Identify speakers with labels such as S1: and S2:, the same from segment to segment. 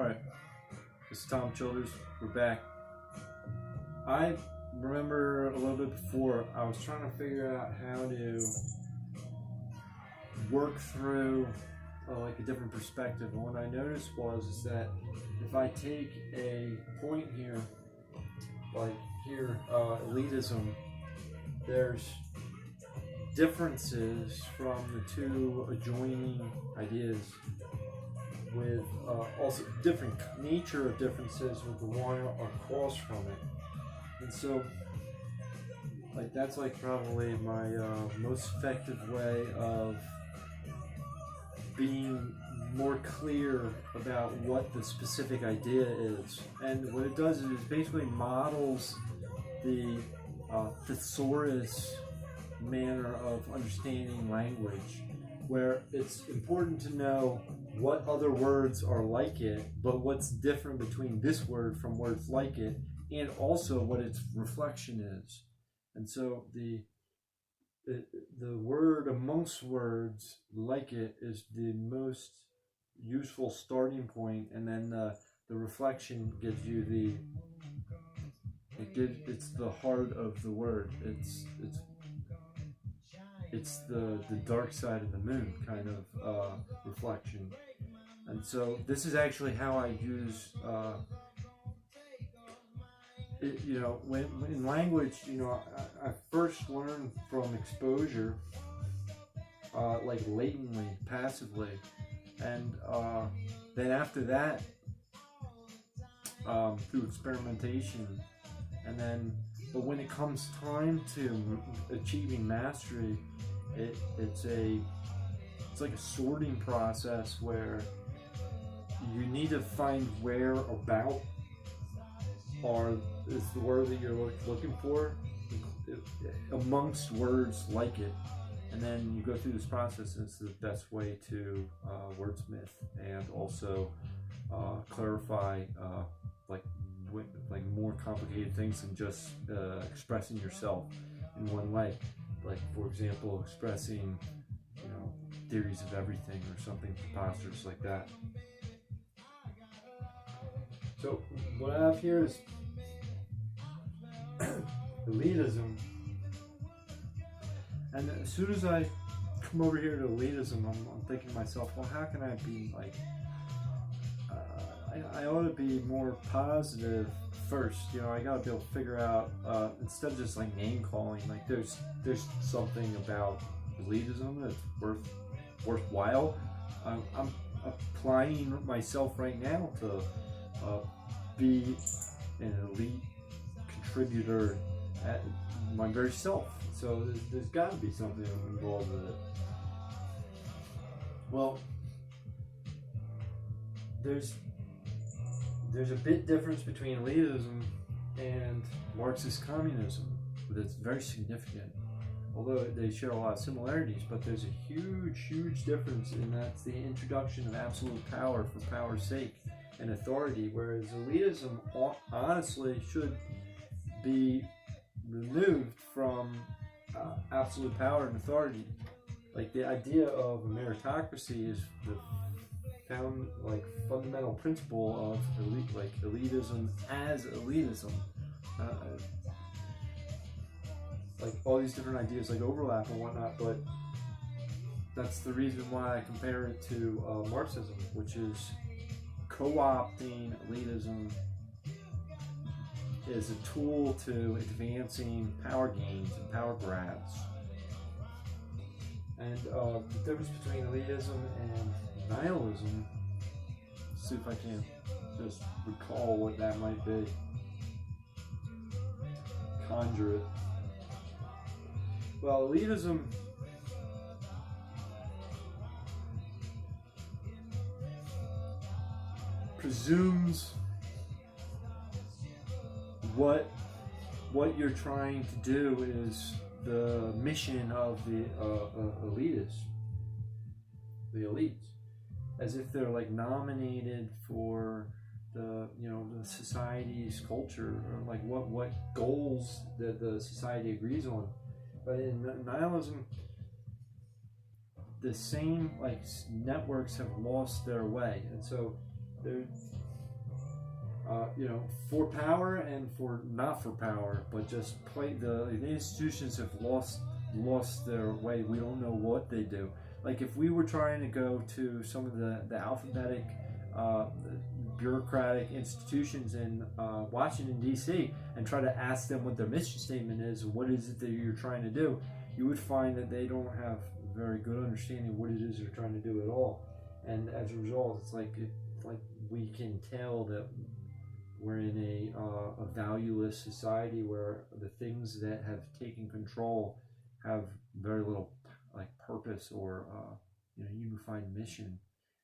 S1: Alright, this is Tom Childers. We're back. I remember a little bit before, I was trying to figure out how to work through like a different perspective. And what I noticed is that if I take a point here, like here, elitism, there's differences from the two adjoining ideas, with also different nature of differences with the one across from it. And so like that's like probably my most effective way of being more clear about what the specific idea is. And what it does is it basically models the thesaurus manner of understanding language, where it's important to know what other words are like it, but what's different between this word from words like it, and also what its reflection is. And so the word amongst words like it is the most useful starting point, and then the reflection gives you it's the heart of the word. It's the dark side of the moon kind of reflection. And so this is actually how I use it, when in language, I first learned from exposure, like latently, passively, and then after that, through experimentation, and then, but when it comes time to achieving mastery, it's like a sorting process where you need to find where about is the word that you're looking for amongst words like it, and then you go through this process, and it's the best way to wordsmith and also clarify like more complicated things than just expressing yourself in one way. Like, for example, expressing theories of everything or something preposterous like that. So what I have here is elitism, and as soon as I come over here to elitism, I'm thinking to myself, well, how can I be like, I ought to be more positive first. I gotta be able to figure out, instead of just like name calling, like there's something about elitism that's worthwhile. I'm applying myself right now to be an elite contributor at my very self. So there's got to be something involved with it. Well, there's a big difference between elitism and Marxist communism, but it's very significant. Although they share a lot of similarities, but there's a huge difference, and that's the introduction of absolute power for power's sake and authority, whereas elitism honestly should be removed from absolute power and authority. Like, the idea of a meritocracy is the fundamental principle of elitism as elitism. Like, all these different ideas like overlap and whatnot, but that's the reason why I compare it to Marxism, which is co-opting elitism is a tool to advancing power gains and power grabs. And the difference between elitism and nihilism, let's see if I can just recall what that might be. Conjure it. Well, elitism presumes what you're trying to do is the mission of the elitists, the elites, as if they're like nominated for the society's culture, or like what goals that the society agrees on. But in nihilism, the same like networks have lost their way, and so for power and for not for power, but just play. The institutions have lost their way. We don't know what they do. Like if we were trying to go to some of the alphabetic bureaucratic institutions in Washington D.C. and try to ask them what their mission statement is, what is it that you're trying to do, you would find that they don't have a very good understanding of what it is they're trying to do at all. And as a result, it's like we can tell that we're in a valueless society where the things that have taken control have very little like purpose or unified mission,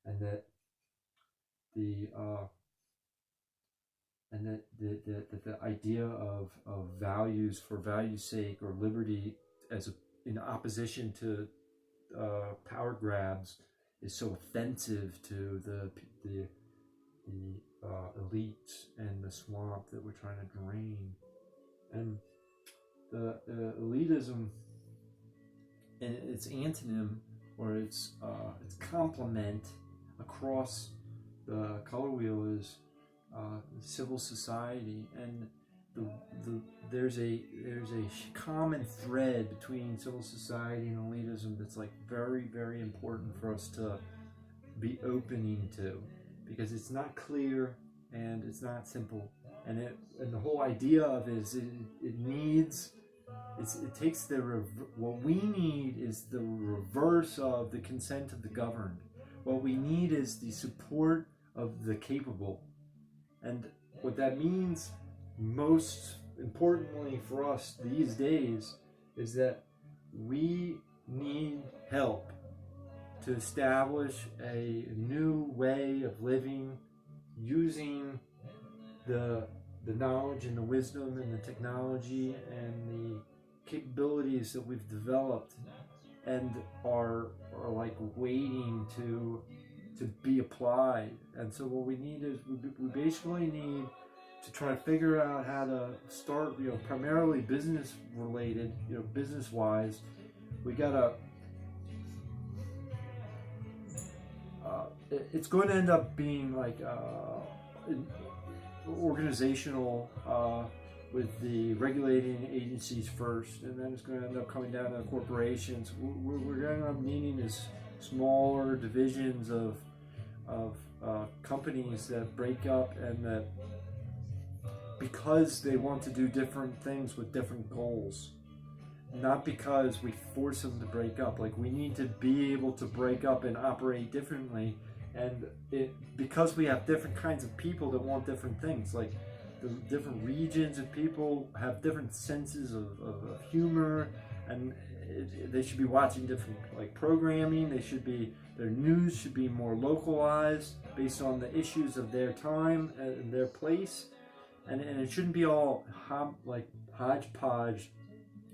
S1: and that the idea of values for value's sake or liberty in opposition to power grabs is so offensive to the elites and the swamp that we're trying to drain. And the elitism and its antonym or its complement across the color wheel is civil society, and there's a common thread between civil society and elitism that's like very, very important for us to be opening to, because it's not clear and it's not simple, and the whole idea of it is it takes what we need is the reverse of the consent of the governed. What we need is the support of the capable. And what that means most importantly for us these days is that we need help to establish a new way of living using the knowledge and the wisdom and the technology and the capabilities that we've developed and are like waiting to be applied. And so what we need is we basically need to try to figure out how to start, primarily business related, business wise. We gotta it's going to end up being like organizational with the regulating agencies first, and then it's going to end up coming down to corporations. We're going to end up needing is smaller divisions of companies that break up, and that because they want to do different things with different goals, not because we force them to break up. Like we need to be able to break up and operate differently, and because we have different kinds of people that want different things. Like the different regions of people have different senses of humor, and they should be watching different programming. Their news should be more localized based on the issues of their time and their place, and it shouldn't be all hodgepodge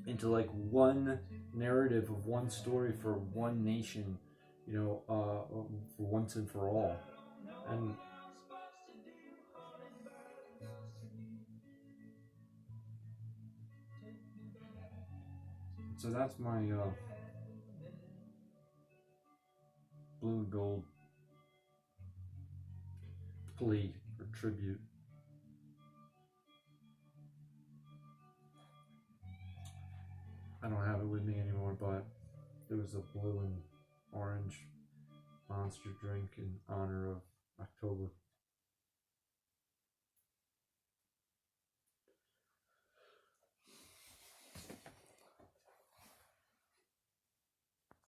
S1: into one narrative of one story for one nation, for once and for all. And so that's my blue and gold plea or tribute. I don't have it with me anymore, but there was a blue and orange monster drink in honor of